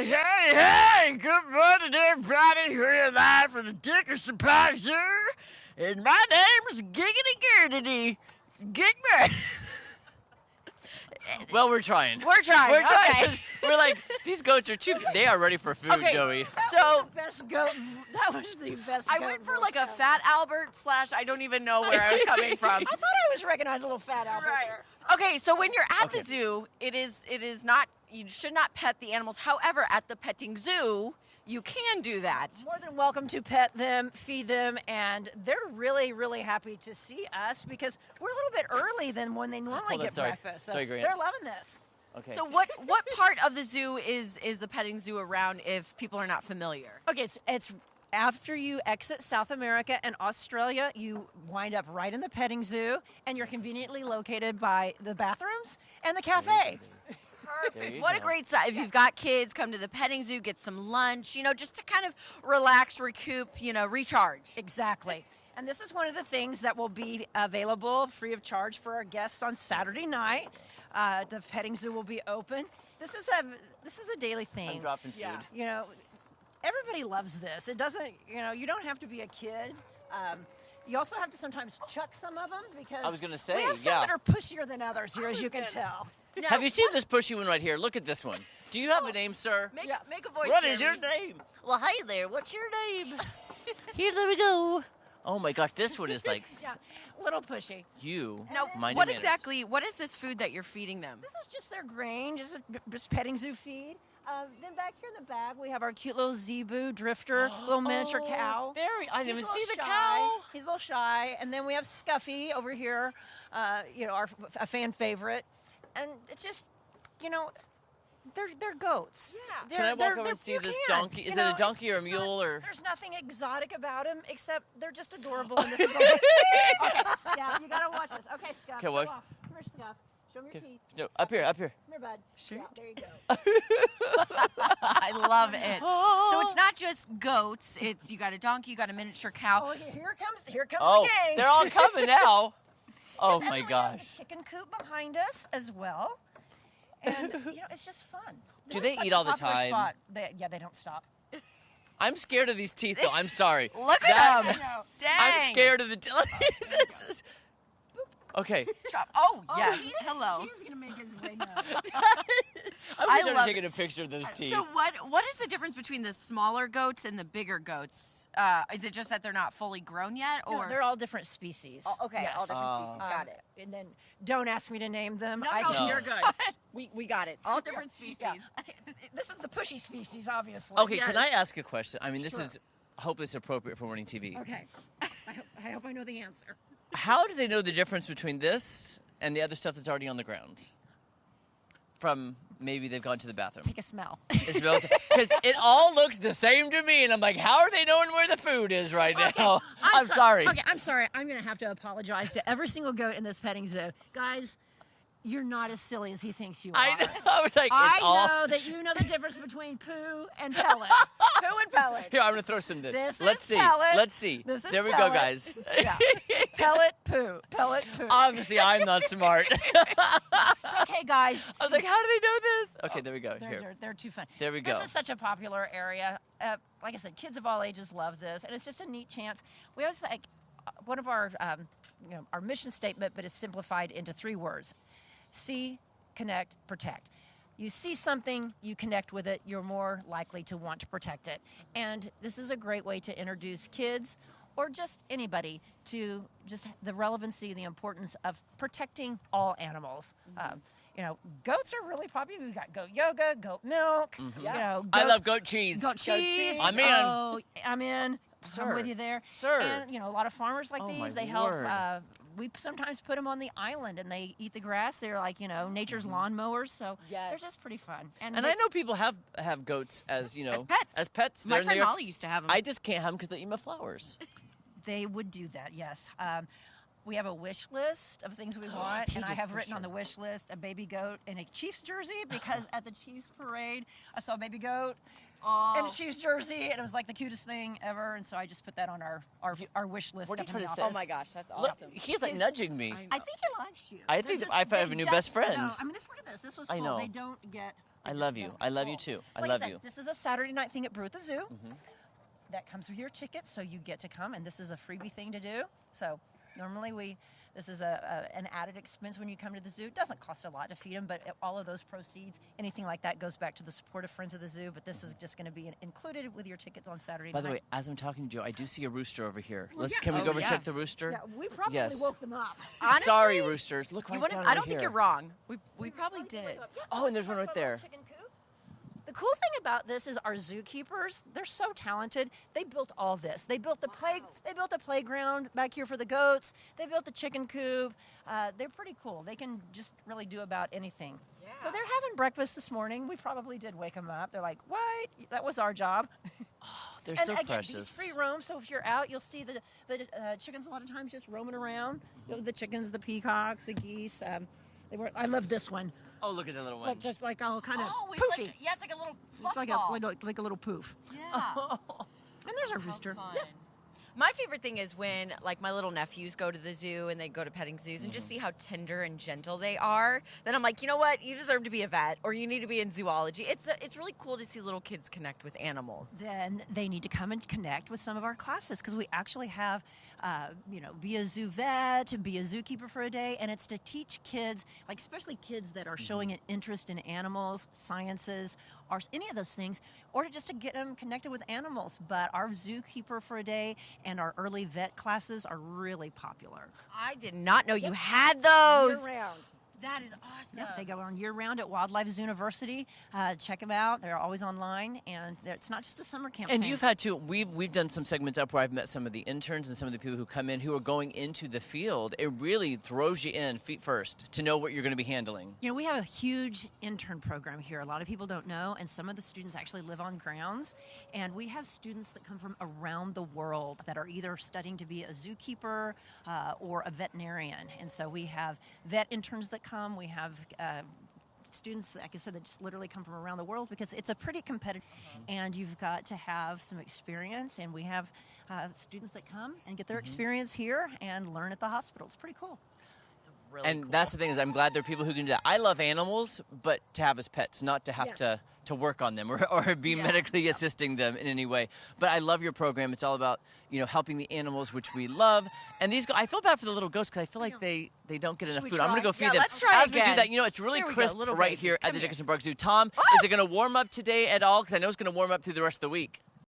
Hey! Good morning, everybody. We're live from the Dickerson Park Zoo, and my name's Giggity Girdity. Gigman. Well, we're trying. We're trying. Okay. We're like, these goats are they are ready for food, Okay. Joey. So Best goat. That was the best. I goat went for voice like a ever. Fat Albert / I don't even know where I was coming from. I thought I was recognized a little fat Albert there. Okay, so when you're at the zoo, it is not, you should not pet the animals. However, at the petting zoo, you can do that. More than welcome to pet them, feed them, and they're really, really happy to see us because we're a little bit early than when they normally Hold on, get sorry. breakfast. So Sorry, they're Grants. loving this. Okay. So what part of the zoo is the petting zoo around if people are not familiar? Okay, so it's after you exit South America and Australia, you wind up right in the petting zoo, and you're conveniently located by the bathrooms and the cafe. Perfect. What a great site. If you've got kids, come to the petting zoo, get some lunch, just to kind of relax, recoup, recharge. Exactly. And this is one of the things that will be available free of charge for our guests on Saturday night. The petting zoo will be open. This is a daily thing. I'm dropping food. Yeah. Everybody loves this. It doesn't, you don't have to be a kid. You also have to sometimes chuck some of them because I was gonna say, we have some yeah. that are pushier than others here, as you can tell. Now, Have you seen this pushy one right here? Look at this one. Do you have a name, sir? Make, Yes. make a voice. What is your Jeremy. name? Well, hi there. What's your name? Here we go. Oh my gosh, this one is like Yeah, a little pushy. you. Now, mind what your manners. exactly? What is this food that you're feeding them? This is just their grain, just petting zoo feed. Then back here in the bag, we have our cute little zebu drifter, little miniature cow. I didn't even He's a see little the shy. cow. He's a little shy. And then we have Scuffy over here, a fan favorite. And it's just, they're goats. Yeah. Can I walk over and see you this can. donkey? Is You it know, a donkey or a it's not- mule or? There's nothing exotic about them except they're just adorable. And this is all. Okay, yeah, you gotta watch this. Okay, Scuff. Okay, watch. Show off. Come here, Scuff. Show me your teeth. No, up here. Come here, bud. Sure. Yeah, there you go. I love it. So it's not just goats. It's you got a donkey, you got a miniature cow. Oh, here comes the Oh, gang. they're all coming now. Oh Yes, my and we have gosh. the chicken coop behind us as well. And it's just fun. Do This they is such eat a all the popular time? spot. They don't stop. I'm scared of these teeth, though. I'm sorry. Look That- at them. Dang. I'm scared of the. this is. Okay. Chop. Oh, yes. He Hello. He's gonna make his way known. I I was started love taking it. a picture of those teeth. So what is the difference between the smaller goats and the bigger goats? Is it just that they're not fully grown yet, No, or they're all different species. Oh, okay, Yes. all different Oh. species. Got it. And then don't ask me to name them. No, I no, can- you're good. We got it. All different species. Yeah. This is the pushy species, obviously. Okay, Yes. can I ask a question? I mean, this Sure. is hope it's appropriate for morning TV. Okay. I hope I know the answer. How do they know the difference between this and the other stuff that's already on the ground? From maybe they've gone to the bathroom. Take a smell. Because it all looks the same to me, and I'm like, how are they knowing where the food is right now? I'm so- sorry. Okay, I'm sorry. I'm going to have to apologize to every single goat in this petting zoo. Guys, you're not as silly as he thinks you are. I know. I was like, it's I all. know that you know the difference between poo and pellet. Poo and pellet. Here, I'm gonna throw some. This Let's is see. pellet. Let's see. This is there we pellet. go, guys. Yeah. Pellet, poo. Pellet, poo. Obviously, I'm not smart. It's okay, guys. I was like, how do they know this? Okay, there we go. Here. They're too fun. There we This go. is such a popular area. Like I said, kids of all ages love this, and it's just a neat chance. We always like one of our our mission statement, but it's simplified into 3 words: see, connect, protect. You see something, you connect with it, you're more likely to want to protect it. And this is a great way to introduce kids or just anybody to just the relevancy, the importance of protecting all animals. Goats are really popular. We've got goat yoga, goat milk. Yeah. I goats- love goat cheese. goat cheese. I'm in. Oh, I'm in. Sir. I'm with you there. Sir. And a lot of farmers like Oh, my these, they help. word. We sometimes put them on the island and they eat the grass. They're like nature's lawnmowers. So Yes. they're just pretty fun. And I know people have goats as As pets. As pets. My They're friend near- Molly used to have them. I just can't have them because they eat my flowers. they would do that. Yes. We have a wish list of things we want, He and I just have pushed written on her. the wish list a baby goat in a Chiefs jersey because at the Chiefs parade I saw a baby goat in a Chiefs jersey, and it was like the cutest thing ever. And so I just put that on our wish list. What are you up in trying the to say? Oh office. my gosh, that's Look, awesome. he's like His- nudging me. I know. I think he likes you. I They're think just- I have they a new just- best friend. No, I mean, look at this. This was I full. know. They don't get I love you. I love you too. I Like love said, you. This is a Saturday night thing at Brew at the Zoo. That comes with your ticket, so you get to come, and this is a freebie thing to do. So normally this is an added expense when you come to the zoo. It doesn't cost a lot to feed them, but all of those proceeds, anything like that, goes back to the support of Friends of the Zoo. But this is just going to be included with your tickets on Saturday By night. the way, as I'm talking to Joe, I do see a rooster over here. Well, yeah. Can we Oh, go over and yeah. check the rooster? Yeah, we probably Yes. woke them up. Honestly, Sorry, roosters. Look you right wouldn't. down I right don't think here. you're wrong. We probably did. Oh, and there's one right there. The cool thing about this is our zookeepers, they're so talented. They built all this. They built the they built a playground back here for the goats. They built the chicken coop. They're pretty cool. They can just really do about anything. So they're having breakfast this morning. We probably did wake them up. They're like, "What? That was our job." They're And so again, precious. these free roam. So if you're out, you'll see the chickens a lot of times just roaming around. You know, the chickens, the peacocks, the geese. I love this one. Oh, look at the little one. Look, just like all kind of Oh, it's poofy. like it's like a little It's like fluff a ball. like a little poof. Yeah. And there's our How rooster. fun. Yeah. My favorite thing is when, like, my little nephews go to the zoo and they go to petting zoos and just see how tender and gentle they are. Then I'm like, you know what? You deserve to be a vet, or you need to be in zoology. It's really cool to see little kids connect with animals. Then they need to come and connect with some of our classes because we actually have, be a zoo vet, be a zookeeper for a day, and it's to teach kids, like especially kids that are showing an interest in animals, sciences, or any of those things, or just to get them connected with animals. But our zookeeper for a day and our early vet classes are really popular. I did not know you had those. Year-round. That is awesome. Yep, they go on year-round at Wildlife Zoo University. Check them out. They're always online, and it's not just a summer camp And thing. you've had to, we've done some segments up where I've met some of the interns and some of the people who come in who are going into the field. It really throws you in feet first to know what you're going to be handling. You know, we have a huge intern program here. A lot of people don't know, and some of the students actually live on grounds. And we have students that come from around the world that are either studying to be a zookeeper or a veterinarian. And so we have vet interns that come. We have students, like I said, that just literally come from around the world because it's a pretty competitive, and you've got to have some experience. And we have students that come and get their experience here and learn at the hospital. It's pretty cool. Really And cool. that's the thing is I'm glad there are people who can do that. I love animals, but to have as pets, not to have Yes. to work on them or be medically assisting them in any way. But I love your program. It's all about, helping the animals, which we love. And these I feel bad for the little goats because I feel like they don't get enough we food. I'm going to try? go feed Yeah, them. let's try As we do again. that, it's really Here we go, crisp little right babies. here at Come the here. Dickerson Park Zoo. Tom, is it going to warm up today at all? Because I know it's going to warm up through the rest of the week.